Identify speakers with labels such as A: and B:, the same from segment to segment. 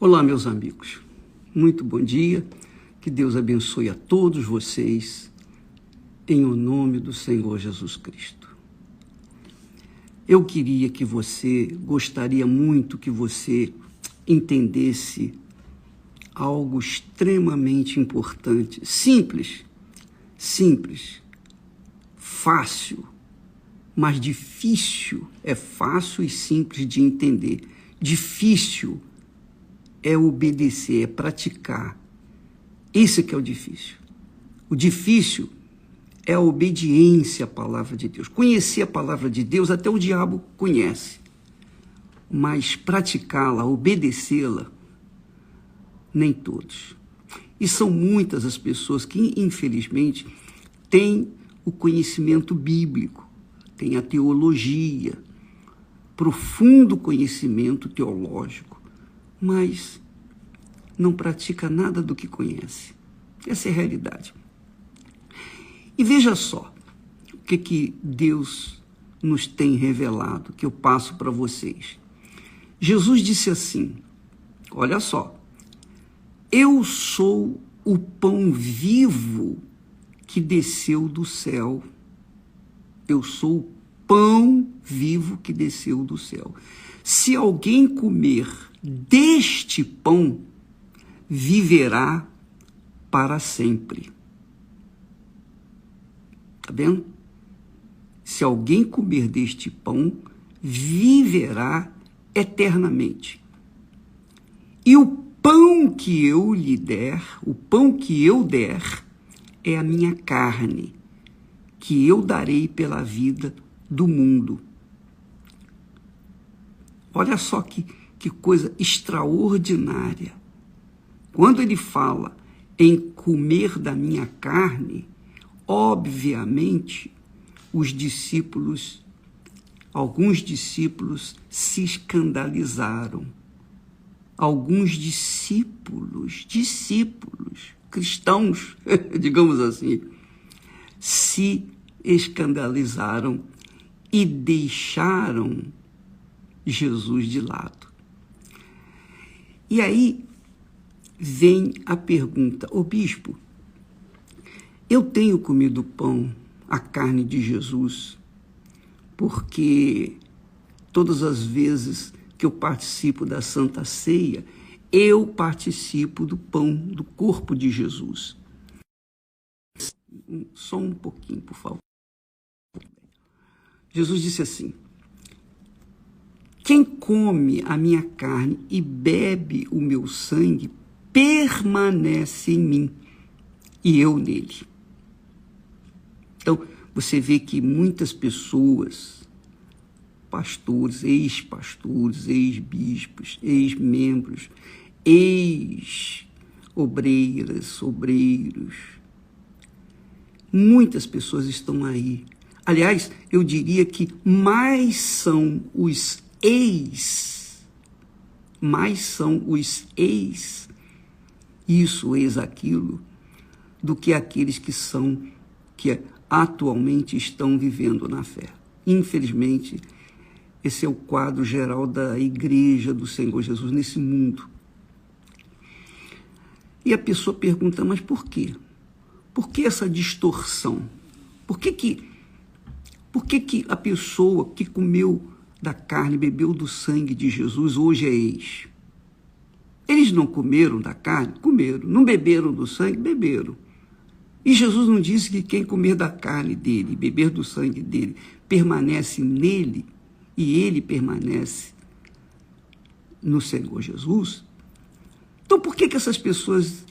A: Olá, meus amigos. Muito bom dia. Que Deus abençoe a todos vocês, em o nome do Senhor Jesus Cristo. Eu gostaria muito que você entendesse algo extremamente importante, simples, fácil, mas difícil. É fácil e simples de entender. Difícil é obedecer, é praticar. Isso que é o difícil. O difícil é a obediência à palavra de Deus. Conhecer a palavra de Deus até o diabo conhece, mas praticá-la, obedecê-la, nem todos. E são muitas as pessoas que, infelizmente, têm o conhecimento bíblico, têm a teologia, profundo conhecimento teológico, mas não pratica nada do que conhece. Essa é a realidade. E veja só o que Deus nos tem revelado, que eu passo para vocês. Jesus disse assim, olha só, eu sou o pão vivo que desceu do céu. Eu sou o pão vivo que desceu do céu. Se alguém comer deste pão, viverá para sempre. Está vendo? Se alguém comer deste pão, viverá eternamente. E o pão que eu lhe der, o pão que eu der, é a minha carne, que eu darei pela vida do mundo. Olha só que coisa extraordinária. Quando ele fala em comer da minha carne, obviamente, alguns discípulos se escandalizaram. Alguns discípulos, cristãos, digamos assim, se escandalizaram e deixaram Jesus de lado. E aí vem a pergunta, ô bispo, eu tenho comido pão, a carne de Jesus, porque todas as vezes que eu participo da Santa Ceia, eu participo do pão, do corpo de Jesus. Só um pouquinho, por favor. Jesus disse assim, quem come a minha carne e bebe o meu sangue, permanece em mim e eu nele. Então, você vê que muitas pessoas, pastores, ex-pastores, ex-bispos, ex-membros, ex-obreiras, obreiros, muitas pessoas estão aí. Aliás, eu diria que mais são os isso, ex aquilo, do que aqueles que atualmente estão vivendo na fé. Infelizmente, esse é o quadro geral da igreja do Senhor Jesus nesse mundo. E a pessoa pergunta, mas por quê? Por que essa distorção? Por que a pessoa que comeu da carne, bebeu do sangue de Jesus, hoje é ex? Eles não comeram da carne? Comeram. Não beberam do sangue? Beberam. E Jesus não disse que quem comer da carne dele, beber do sangue dele, permanece nele e ele permanece no Senhor Jesus? Então por que essas pessoas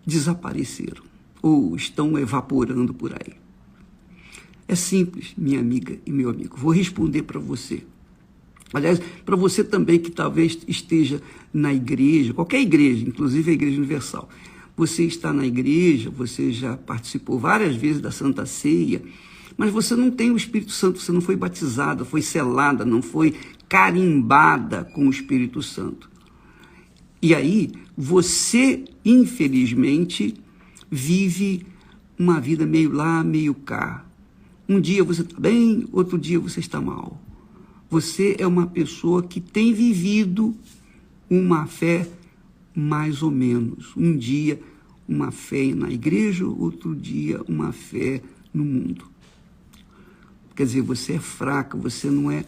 A: desapareceram ou estão evaporando por aí? É simples, minha amiga e meu amigo. Vou responder para você. Aliás, para você também que talvez esteja na igreja, qualquer igreja, inclusive a Igreja Universal. Você está na igreja, você já participou várias vezes da Santa Ceia, mas você não tem o Espírito Santo, você não foi batizada, foi selada, não foi carimbada com o Espírito Santo. E aí, você, infelizmente, vive uma vida meio lá, meio cá. Um dia você está bem, outro dia você está mal. Você é uma pessoa que tem vivido uma fé mais ou menos. Um dia uma fé na igreja, outro dia uma fé no mundo. Quer dizer, você é fraca, você não é...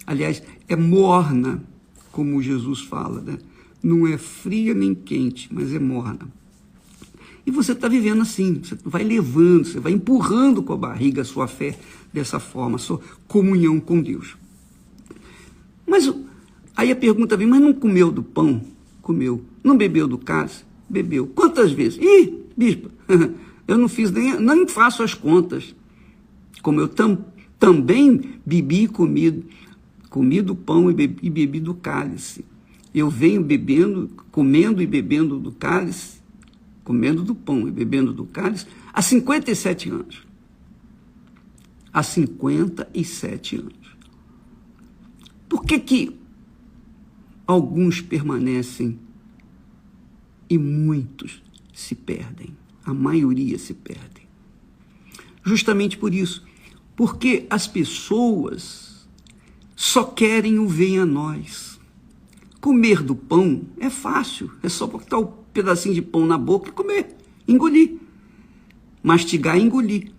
A: Aliás, é morna, como Jesus fala, né? Não é fria nem quente, mas é morna. E você está vivendo assim, você vai levando, você vai empurrando com a barriga a sua fé dessa forma, a sua comunhão com Deus. Mas aí a pergunta vem, mas não comeu do pão? Comeu. Não bebeu do cálice? Bebeu. Quantas vezes? Ih, bispo, eu não fiz nem faço as contas. Como eu também bebi e comi do pão e bebi do cálice. Eu venho bebendo, comendo e bebendo do cálice, comendo do pão e bebendo do cálice, há 57 anos. Há 57 anos. Por que alguns permanecem e muitos se perdem? A maioria se perdem. Justamente por isso. Porque as pessoas só querem o venha a nós. Comer do pão é fácil, é só botar um pedacinho de pão na boca e comer, engolir. Mastigar e engolir.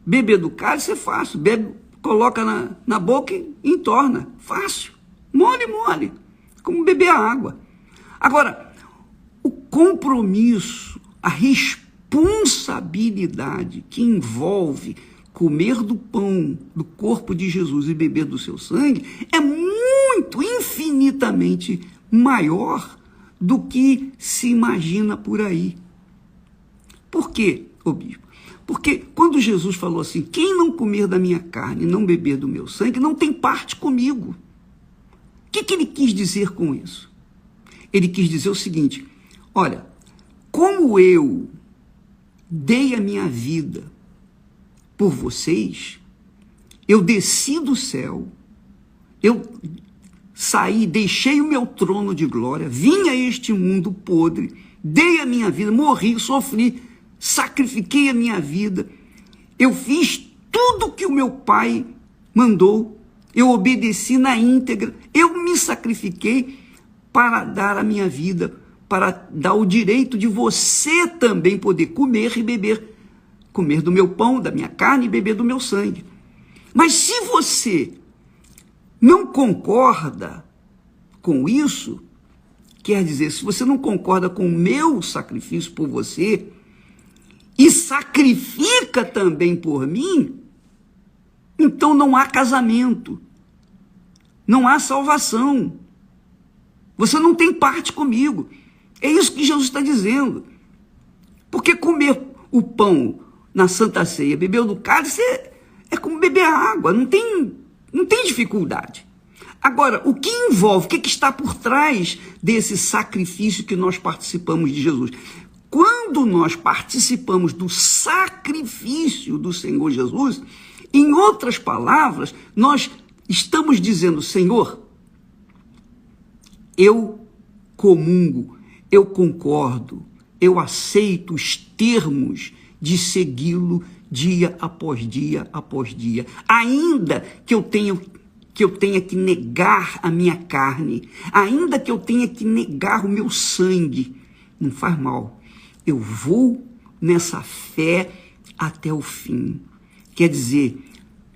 A: Beber do cálice é fácil, bebe, coloca na boca e entorna. Fácil, mole, como beber a água. Agora, o compromisso, a responsabilidade que envolve comer do pão, do corpo de Jesus e beber do seu sangue, é muito, infinitamente maior do que se imagina por aí. Por quê, ô bispo? Porque quando Jesus falou assim, quem não comer da minha carne e não beber do meu sangue, não tem parte comigo. O que ele quis dizer com isso? Ele quis dizer o seguinte, olha, como eu dei a minha vida por vocês, eu desci do céu, eu saí, deixei o meu trono de glória, vim a este mundo podre, dei a minha vida, morri, sofri, sacrifiquei a minha vida, eu fiz tudo que o meu pai mandou, eu obedeci na íntegra, eu me sacrifiquei para dar a minha vida, para dar o direito de você também poder comer e beber, comer do meu pão, da minha carne e beber do meu sangue. Mas se você não concorda com isso, quer dizer, se você não concorda com o meu sacrifício por você e sacrifica também por mim, então não há casamento, não há salvação. Você não tem parte comigo. É isso que Jesus está dizendo. Porque comer o pão na Santa Ceia, beber do cálice, é como beber água, não tem dificuldade. Agora, o que envolve, o que está por trás desse sacrifício que nós participamos de Jesus? Quando nós participamos do sacrifício do Senhor Jesus, em outras palavras, nós estamos dizendo, Senhor, eu comungo, eu concordo, eu aceito os termos de segui-lo dia após dia após dia, ainda que eu tenha que negar a minha carne, ainda que eu tenha que negar o meu sangue, não faz mal, eu vou nessa fé até o fim. Quer dizer,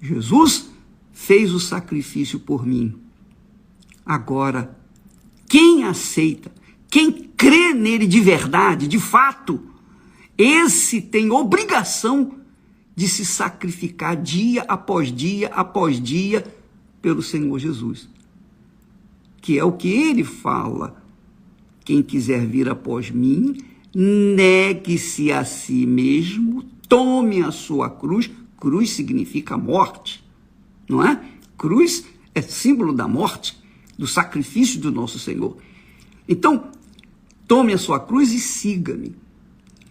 A: Jesus fez o sacrifício por mim. Agora, quem aceita, quem crê nele de verdade, de fato, esse tem obrigação de se sacrificar dia após dia pelo Senhor Jesus. Que é o que ele fala. Quem quiser vir após mim, negue-se a si mesmo, tome a sua cruz. Cruz significa morte, não é? Cruz é símbolo da morte, do sacrifício do nosso Senhor. Então, tome a sua cruz e siga-me.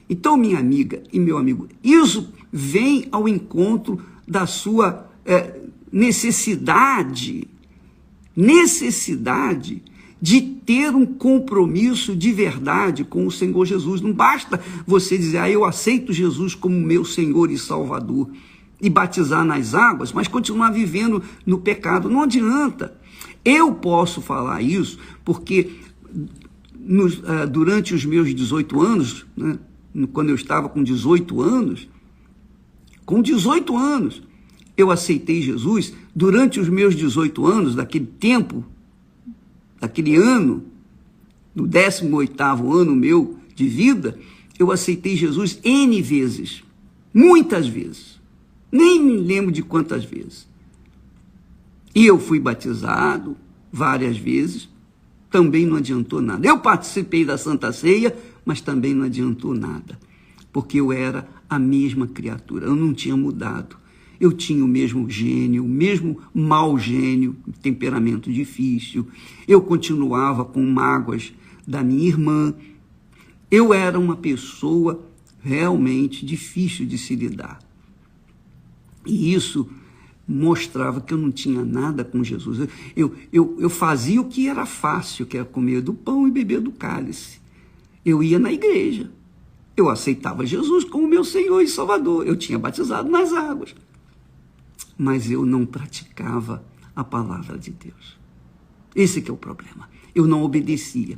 A: Então, minha amiga e meu amigo, isso vem ao encontro da sua necessidade de ter um compromisso de verdade com o Senhor Jesus. Não basta você dizer, eu aceito Jesus como meu Senhor e Salvador, e batizar nas águas, mas continuar vivendo no pecado. Não adianta. Eu posso falar isso porque durante os meus 18 anos, né, quando eu estava com 18 anos, eu aceitei Jesus. Durante os meus 18 anos, daquele tempo, daquele ano, no 18º ano meu de vida, eu aceitei Jesus N vezes, muitas vezes, nem me lembro de quantas vezes. E eu fui batizado várias vezes, também não adiantou nada. Eu participei da Santa Ceia, mas também não adiantou nada, porque eu era a mesma criatura, eu não tinha mudado. Eu tinha o mesmo gênio, o mesmo mau gênio, temperamento difícil. Eu continuava com mágoas da minha irmã. Eu era uma pessoa realmente difícil de se lidar. E isso mostrava que eu não tinha nada com Jesus. Eu fazia o que era fácil, que era comer do pão e beber do cálice. Eu ia na igreja. Eu aceitava Jesus como meu Senhor e Salvador. Eu tinha batizado nas águas. Mas eu não praticava a palavra de Deus. Esse que é o problema. Eu não obedecia.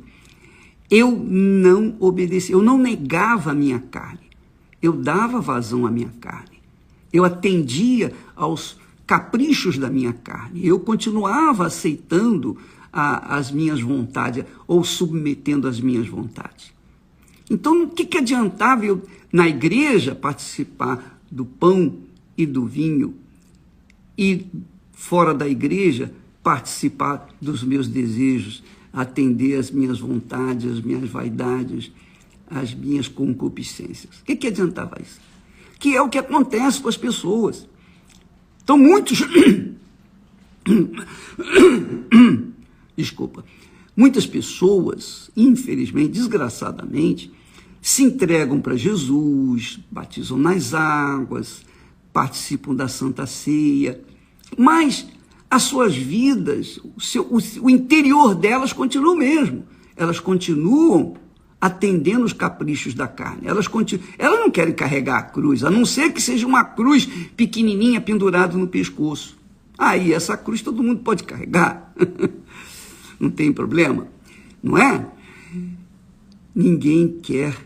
A: Eu não negava a minha carne. Eu dava vazão à minha carne. Eu atendia aos caprichos da minha carne. Eu continuava aceitando as minhas vontades ou submetendo as minhas vontades. Então, o que adiantava eu, na igreja, participar do pão e do vinho e, fora da igreja, participar dos meus desejos, atender às minhas vontades, às minhas vaidades, às minhas concupiscências? O que adiantava isso? Que é o que acontece com as pessoas. Então, muitas pessoas, infelizmente, desgraçadamente, se entregam para Jesus, batizam nas águas, participam da Santa Ceia, mas as suas vidas, o interior delas continua o mesmo. Elas continuam atendendo os caprichos da carne. Elas não querem carregar a cruz, a não ser que seja uma cruz pequenininha pendurada no pescoço. Aí essa cruz todo mundo pode carregar. Não tem problema, não é? Ninguém quer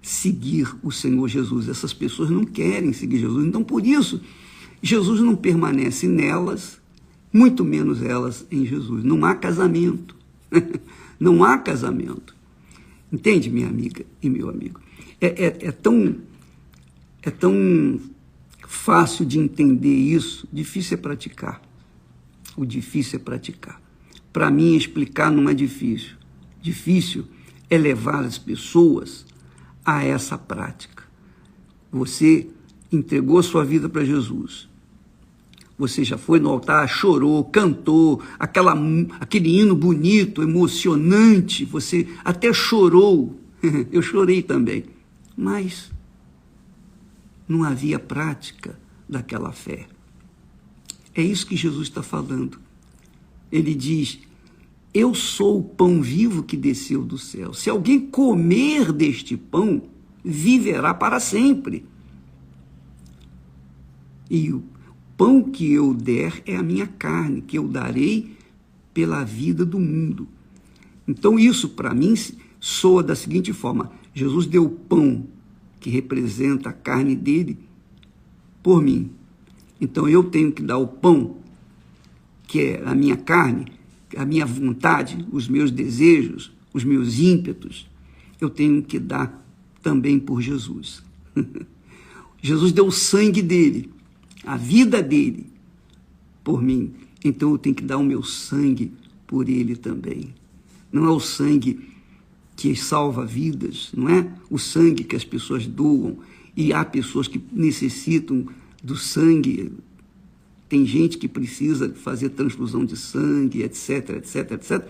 A: seguir o Senhor Jesus. Essas pessoas não querem seguir Jesus. Então, por isso, Jesus não permanece nelas, muito menos elas em Jesus. Não há casamento. Não há casamento. Entende, minha amiga e meu amigo? É tão fácil de entender isso, difícil é praticar. O difícil é praticar. Para mim, explicar não é difícil. Difícil é levar as pessoas a essa prática. Você entregou sua vida para Jesus. Você já foi no altar, chorou, cantou, aquele hino bonito, emocionante, você até chorou. Eu chorei também. Mas não havia prática daquela fé. É isso que Jesus está falando. Ele diz: eu sou o pão vivo que desceu do céu. Se alguém comer deste pão, viverá para sempre. E o pão que eu der é a minha carne, que eu darei pela vida do mundo. Então isso, para mim, soa da seguinte forma: Jesus deu o pão, que representa a carne dele, por mim. Então eu tenho que dar o pão, que é a minha carne, a minha vontade, os meus desejos, os meus ímpetos, eu tenho que dar também por Jesus. Jesus deu o sangue dele, a vida dele, por mim. Então eu tenho que dar o meu sangue por ele também. Não é o sangue que salva vidas, não é o sangue que as pessoas doam, e há pessoas que necessitam do sangue. Tem gente que precisa fazer transfusão de sangue, etc, etc, etc,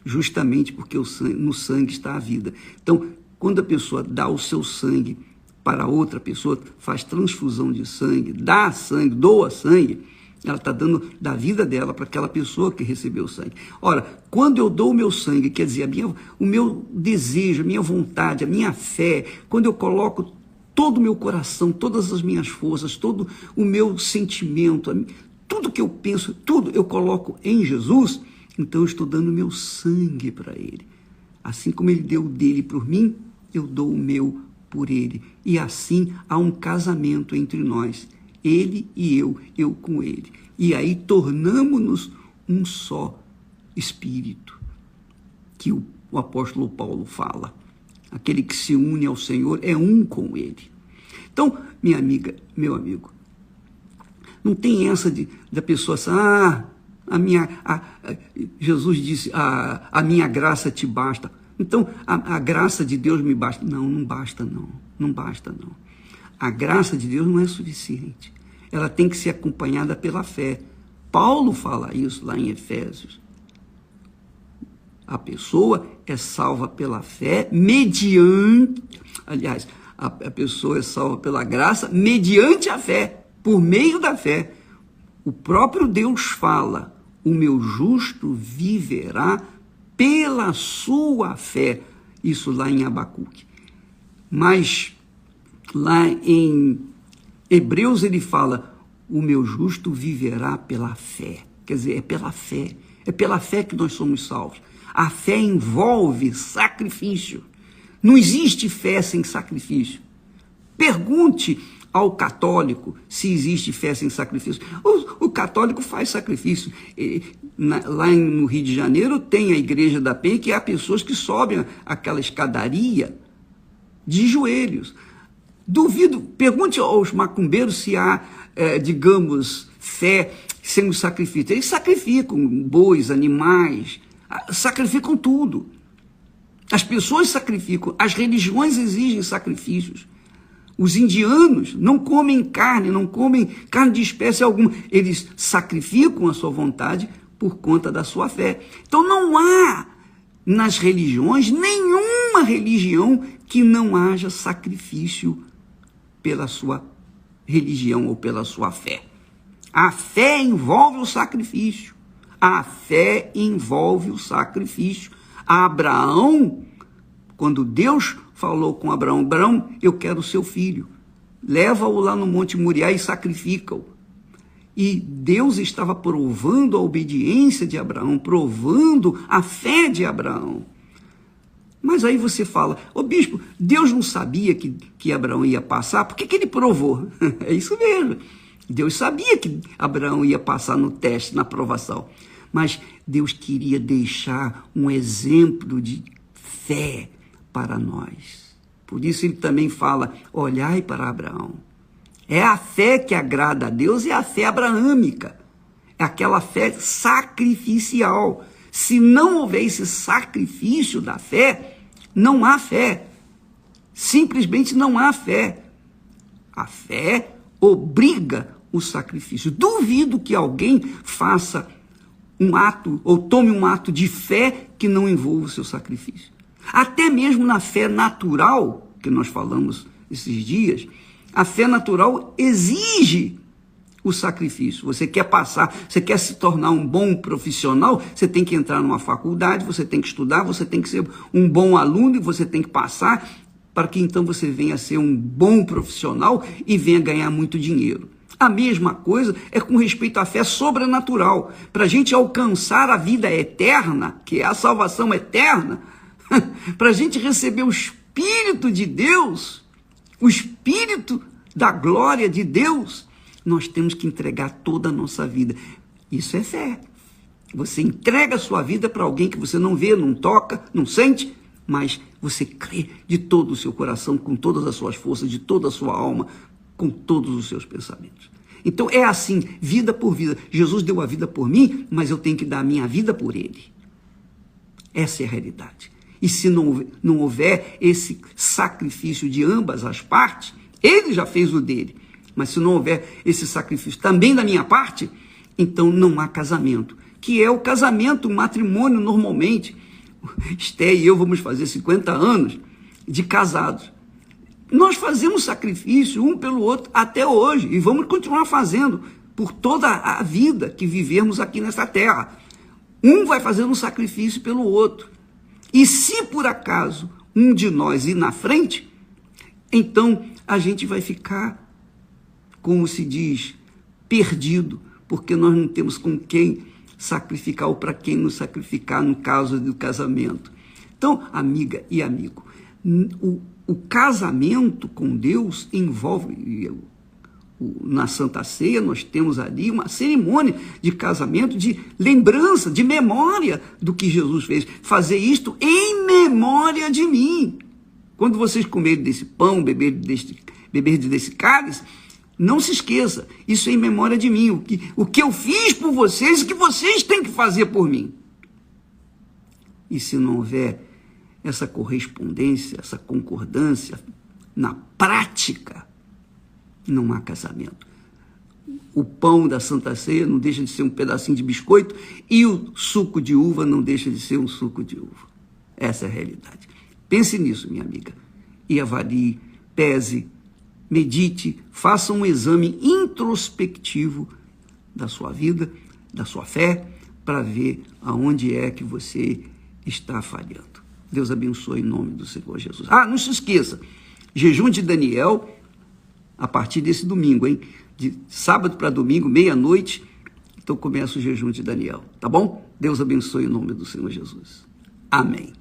A: justamente porque no sangue está a vida. Então, quando a pessoa dá o seu sangue para outra pessoa, faz transfusão de sangue, dá sangue, doa sangue, ela está dando da vida dela para aquela pessoa que recebeu o sangue. Ora, quando eu dou o meu sangue, quer dizer, o meu desejo, a minha vontade, a minha fé, quando eu coloco todo o meu coração, todas as minhas forças, todo o meu sentimento, tudo que eu penso, tudo eu coloco em Jesus, então eu estou dando meu sangue para ele. Assim como ele deu o dele por mim, eu dou o meu por ele. E assim há um casamento entre nós, ele e eu com ele. E aí tornamo-nos um só espírito, que o apóstolo Paulo fala. Aquele que se une ao Senhor é um com ele. Então, minha amiga, meu amigo, não tem essa da pessoa assim, Jesus disse, a minha graça te basta. Então, a graça de Deus me basta. Não, não basta não. Não basta não. A graça de Deus não é suficiente. Ela tem que ser acompanhada pela fé. Paulo fala isso lá em Efésios. A pessoa é salva pela fé mediante... Aliás, a pessoa é salva pela graça mediante a fé, por meio da fé. O próprio Deus fala, o meu justo viverá pela sua fé. Isso lá em Abacuque. Mas lá em Hebreus ele fala, o meu justo viverá pela fé. Quer dizer, é pela fé. É pela fé que nós somos salvos. A fé envolve sacrifício. Não existe fé sem sacrifício. Pergunte ao católico se existe fé sem sacrifício. O católico faz sacrifício. Lá no Rio de Janeiro tem a Igreja da Penha, que há pessoas que sobem aquela escadaria de joelhos. Duvido, pergunte aos macumbeiros se há, digamos, fé sem o sacrifício. Eles sacrificam bois, animais, sacrificam tudo. As pessoas sacrificam, as religiões exigem sacrifícios. Os indianos não comem carne, não comem carne de espécie alguma. Eles sacrificam a sua vontade por conta da sua fé. Então não há nas religiões nenhuma religião que não haja sacrifício pela sua religião ou pela sua fé. A fé envolve o sacrifício. A fé envolve o sacrifício. Abraão, quando Deus falou com Abraão, Abraão, eu quero o seu filho, leva-o lá no Monte Moriá e sacrifica-o. E Deus estava provando a obediência de Abraão, provando a fé de Abraão. Mas aí você fala, bispo, Deus não sabia que Abraão ia passar, por que ele provou? É isso mesmo, Deus sabia que Abraão ia passar no teste, na provação. Mas Deus queria deixar um exemplo de fé para nós. Por isso ele também fala, olhai para Abraão. É a fé que agrada a Deus, é a fé abraâmica. É aquela fé sacrificial. Se não houver esse sacrifício da fé, não há fé. Simplesmente não há fé. A fé obriga o sacrifício. Duvido que alguém faça um ato, ou tome um ato de fé que não envolva o seu sacrifício. Até mesmo na fé natural, que nós falamos esses dias, a fé natural exige o sacrifício. Você quer passar, você quer se tornar um bom profissional, você tem que entrar numa faculdade, você tem que estudar, você tem que ser um bom aluno e você tem que passar para que então você venha a ser um bom profissional e venha ganhar muito dinheiro. A mesma coisa é com respeito à fé sobrenatural. Para a gente alcançar a vida eterna, que é a salvação eterna, para a gente receber o Espírito de Deus, o Espírito da glória de Deus, nós temos que entregar toda a nossa vida. Isso é fé. Você entrega a sua vida para alguém que você não vê, não toca, não sente, mas você crê de todo o seu coração, com todas as suas forças, de toda a sua alma, com todos os seus pensamentos. Então é assim, vida por vida. Jesus deu a vida por mim, mas eu tenho que dar a minha vida por ele. Essa é a realidade. E se não houver esse sacrifício de ambas as partes, ele já fez o dele. Mas se não houver esse sacrifício também da minha parte, então não há casamento. Que é o casamento, o matrimônio normalmente. Esté e eu vamos fazer 50 anos de casados. Nós fazemos sacrifício um pelo outro até hoje e vamos continuar fazendo por toda a vida que vivemos aqui nessa terra. Um vai fazendo um sacrifício pelo outro. E se por acaso um de nós ir na frente, então a gente vai ficar, como se diz, perdido, porque nós não temos com quem sacrificar ou para quem nos sacrificar no caso do casamento. Então, amiga e amigo, o casamento com Deus envolve, na Santa Ceia nós temos ali uma cerimônia de casamento, de lembrança, de memória do que Jesus fez. Fazer isto em memória de mim. Quando vocês comerem desse pão, beber desse cálice, não se esqueça, isso é em memória de mim. O que eu fiz por vocês e que vocês têm que fazer por mim. E se não houver essa correspondência, essa concordância na prática, não há casamento. O pão da Santa Ceia não deixa de ser um pedacinho de biscoito e o suco de uva não deixa de ser um suco de uva. Essa é a realidade. Pense nisso, minha amiga, e avalie, pese, medite, faça um exame introspectivo da sua vida, da sua fé, para ver aonde é que você está falhando. Deus abençoe em nome do Senhor Jesus. Não se esqueça, jejum de Daniel, a partir desse domingo, hein? De sábado para domingo, meia-noite, então começa o jejum de Daniel, tá bom? Deus abençoe em nome do Senhor Jesus. Amém.